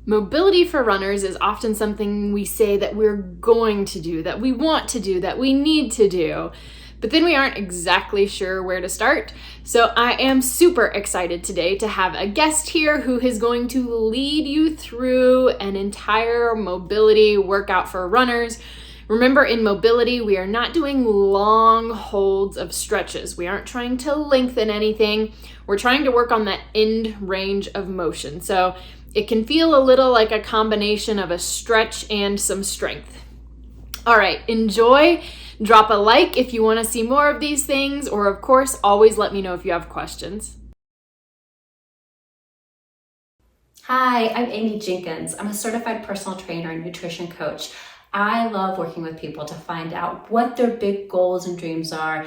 Mobility for runners is often something we say that we're going to do, that we want to do, that we need to do, but then we aren't exactly sure where to start. So I am super excited today to have a guest here who is going to lead you through an entire mobility workout for runners. Remember, in mobility, we are not doing long holds of stretches. We aren't trying to lengthen anything. We're trying to work on that end range of motion. So it can feel a little like a combination of a stretch and some strength. All right, enjoy. Drop a like if you want to see more of these things, or of course, always let me know if you have questions. Hi, I'm Amy Jenkins. I'm a certified personal trainer and nutrition coach. I love working with people to find out what their big goals and dreams are,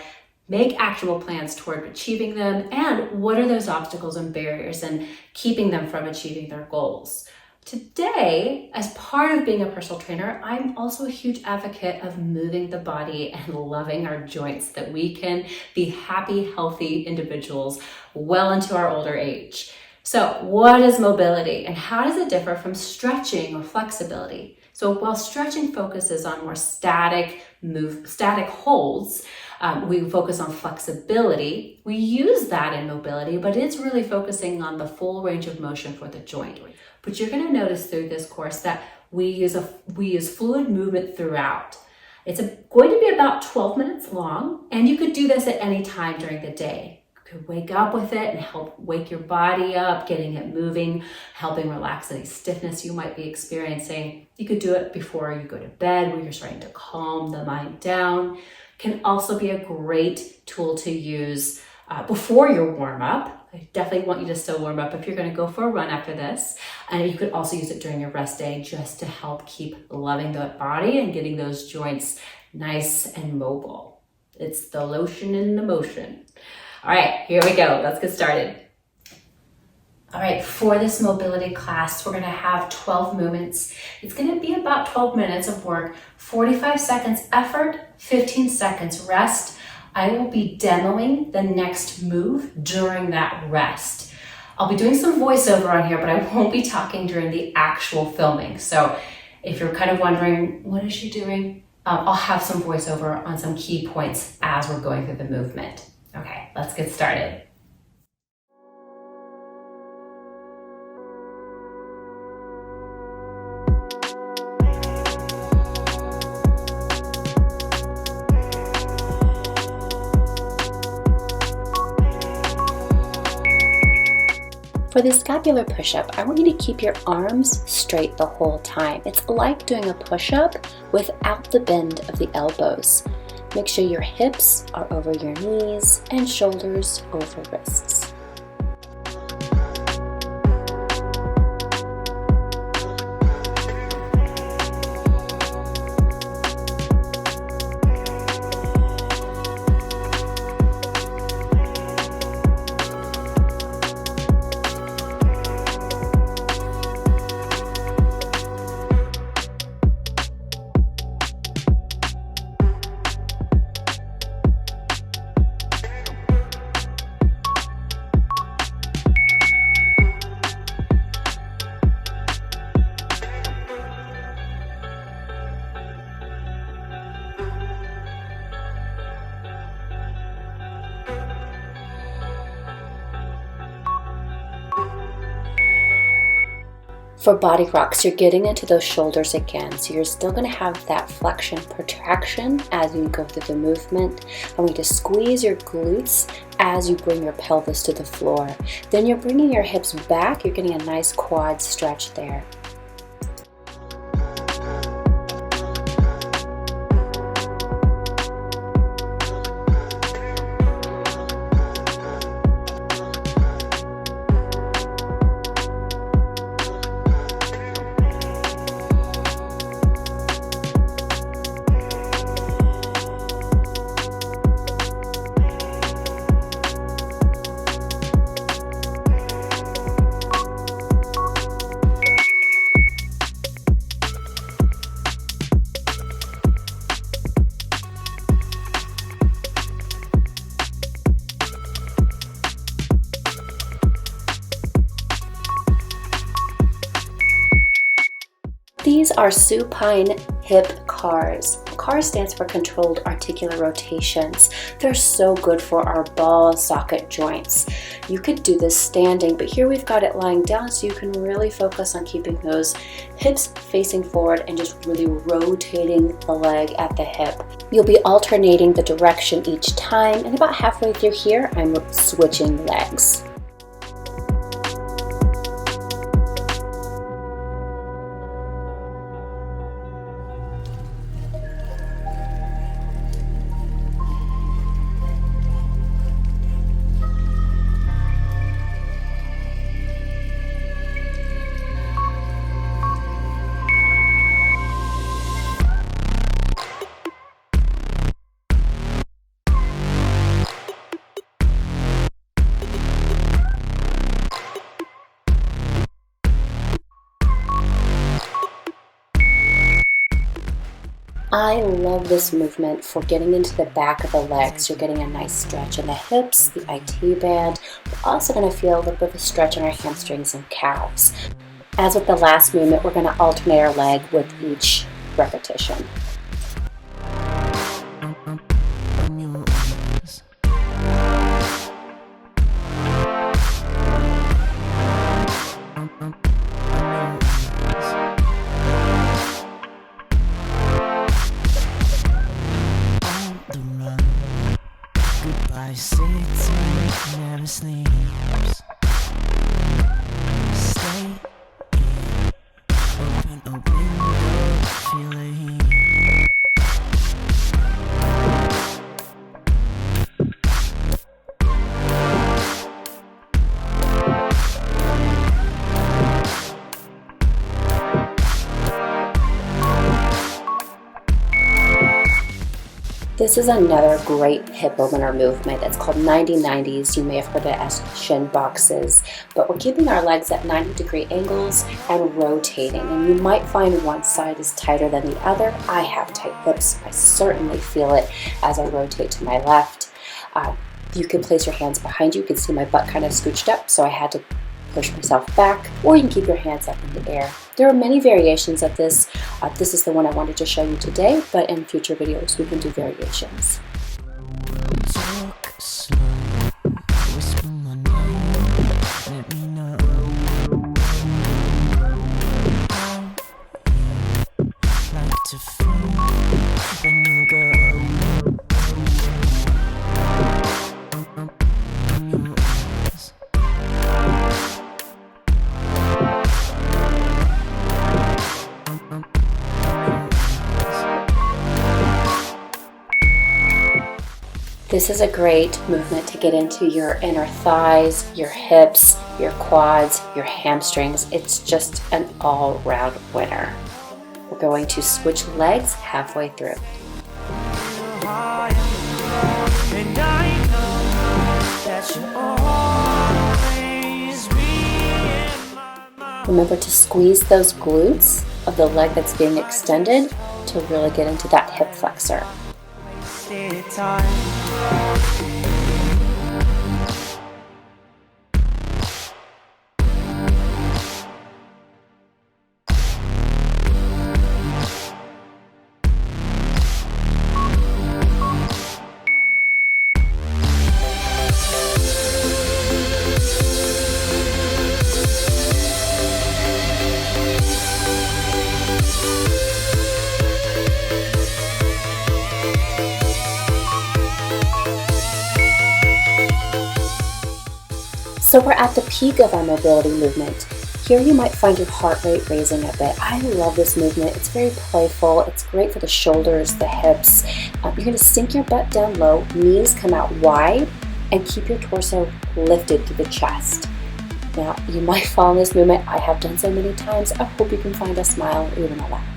make actual plans toward achieving them, and what are those obstacles and barriers and keeping them from achieving their goals. Today, as part of being a personal trainer, I'm also a huge advocate of moving the body and loving our joints, that we can be happy, healthy individuals well into our older age. So what is mobility and how does it differ from stretching or flexibility? So while stretching focuses on more static holds, we focus on flexibility. We use that in mobility, but it's really focusing on the full range of motion for the joint. But you're going to notice through this course that we use fluid movement throughout. It's going to be about 12 minutes long, and you could do this at any time during the day. You could wake up with it and help wake your body up, getting it moving, helping relax any stiffness you might be experiencing. You could do it before you go to bed, where you're starting to calm the mind down. Can also be a great tool to use before your warm up. I definitely want you to still warm up if you're going to go for a run after this. And you could also use it during your rest day just to help keep loving the body and getting those joints nice and mobile. It's the lotion in the motion. All right, here we go. Let's get started. All right, for this mobility class, we're going to have 12 movements. It's going to be about 12 minutes of work, 45 seconds effort, 15 seconds rest. I will be demoing the next move during that rest. I'll be doing some voiceover on here, but I won't be talking during the actual filming. So if you're kind of wondering, what is she doing? I'll have some voiceover on some key points as we're going through the movement. Okay, let's get started. For the scapular push-up, I want you to keep your arms straight the whole time. It's like doing a push-up without the bend of the elbows. Make sure your hips are over your knees and shoulders over wrists. For body rocks, you're getting into those shoulders again, so you're still going to have that flexion protraction as you go through the movement. I want you to squeeze your glutes as you bring your pelvis to the floor. Then you're bringing your hips back. You're getting a nice quad stretch there. These are supine hip CARs. CAR stands for controlled articular rotations. They're so good for our ball socket joints. You could do this standing, but here we've got it lying down so you can really focus on keeping those hips facing forward and just really rotating the leg at the hip. You'll be alternating the direction each time, and about halfway through here, I'm switching legs. I love this movement for getting into the back of the legs. You're getting a nice stretch in the hips, the IT band. We're also going to feel a little bit of a stretch in our hamstrings and calves. As with the last movement, we're going to alternate our leg with each repetition. Goodbye, city never sleeps. Stay in, open door, feel the heat. This is another great hip opener movement. It's called 90-90s. You may have heard it as shin boxes, but we're keeping our legs at 90-degree angles and rotating. And you might find one side is tighter than the other. I have tight hips. I certainly feel it as I rotate to my left. You can place your hands behind you. You can see my butt kind of scooched up, so I had to push myself back, or you can keep your hands up in the air. There are many variations of this. This is the one I wanted to show you today, but in future videos we can do variations. Talk slow, whisper my name, let me know how you like to feel when you go. This is a great movement to get into your inner thighs, your hips, your quads, your hamstrings. It's just an all-round winner. We're going to switch legs halfway through. And I know that you'll always be in my mind. Remember to squeeze those glutes of the leg that's being extended to really get into that hip flexor. Wasted time. So we're at the peak of our mobility movement. Here you might find your heart rate raising a bit. I love this movement. It's very playful. It's great for the shoulders, the hips. You're going to sink your butt down low, knees come out wide, and keep your torso lifted to the chest. Now, you might fall in this movement. I have done so many times. I hope you can find a smile or even a laugh.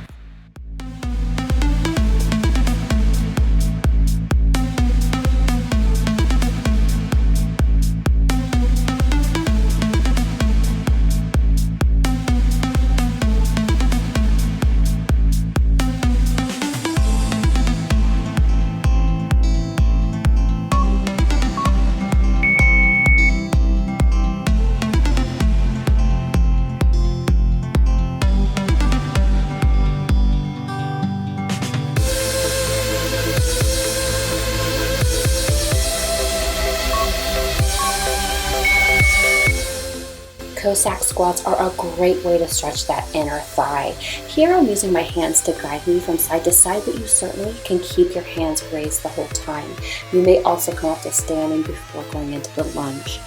toe sack squats are a great way to stretch that inner thigh. Here I'm using my hands to guide me from side to side, but you certainly can keep your hands raised the whole time. You may also come up to standing before going into the lunge.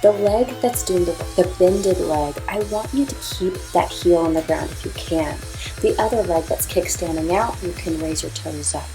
The leg that's doing the bended leg, I want you to keep that heel on the ground if you can. The other leg that's kickstanding out, you can raise your toes up.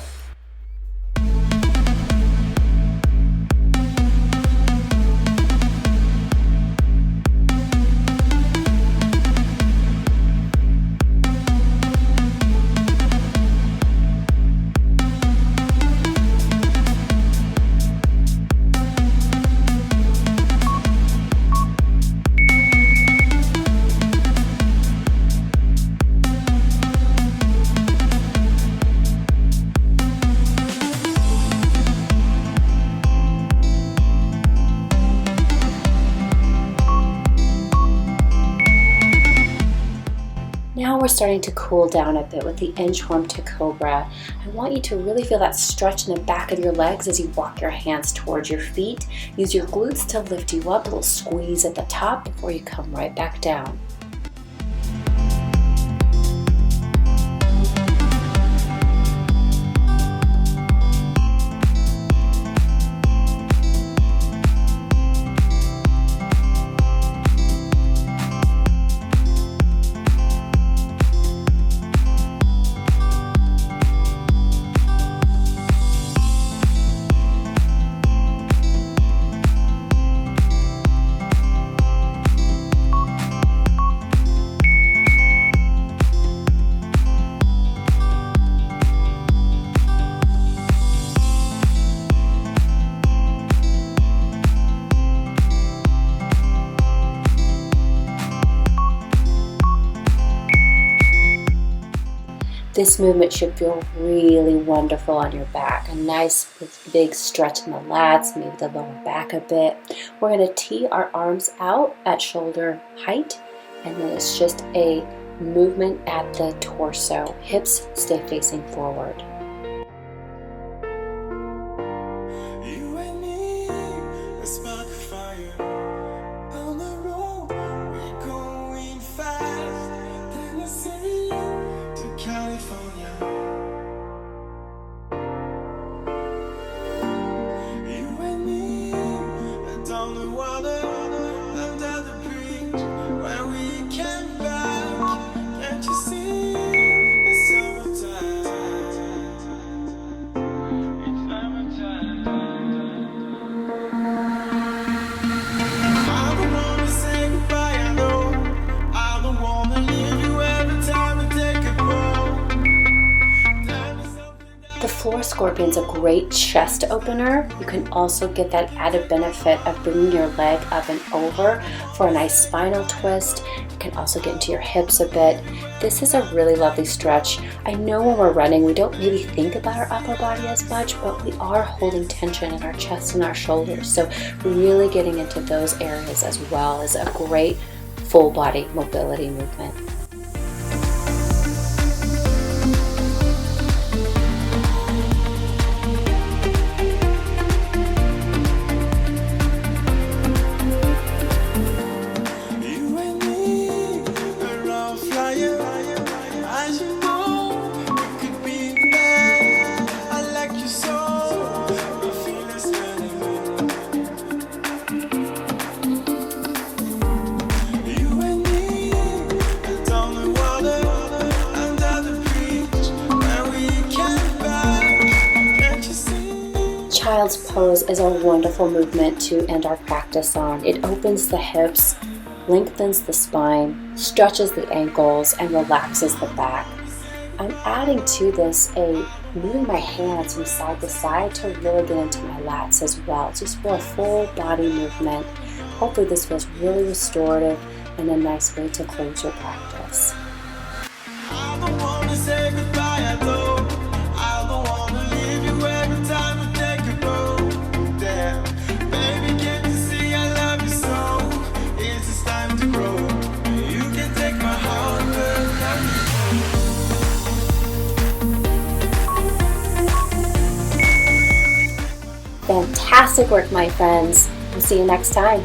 Now we're starting to cool down a bit with the inchworm to cobra. I want you to really feel that stretch in the back of your legs as you walk your hands towards your feet. Use your glutes to lift you up, a little squeeze at the top before you come right back down. This movement should feel really wonderful on your back. A nice big stretch in the lats, maybe the lower back a bit. We're going to tee our arms out at shoulder height, and then it's just a movement at the torso. Hips stay facing forward. You and me, a spark of fire. On the road, we're going fast. Tennessee to California. You and me, down the water, under the bridge, where we came back. Can't you see? It's summertime. It's summertime. I don't wanna say goodbye, I know. I don't wanna leave you every time we take a boat. Tell me something that The floor scorpion's a great chest opener. You can also get that added benefit of bringing your leg up and over for a nice spinal twist. You can also get into your hips a bit. This is a really lovely stretch. I know when we're running, we don't really think about our upper body as much, but we are holding tension in our chest and our shoulders. So really getting into those areas as well is a great full body mobility movement. you and me are all flying. As you know, we could be bad. I like you so. My feelings running. You and me, down the water, under the bridge, where we came back. Can't you see? Child's pose is a wonderful movement to end our practice on. It opens the hips, lengthens the spine, stretches the ankles, and relaxes the back. I'm adding to this moving my hands from side to side to really get into my lats as well, just for a full body movement. Hopefully this feels really restorative and a nice way to close your practice. I don't wanna say goodbye, I don't. I don't wanna leave you every time we take a boat. Damn, baby, can't you see I love you so? It's just time to grow. You can take my heart, but Fantastic work, my friends. We'll see you next time.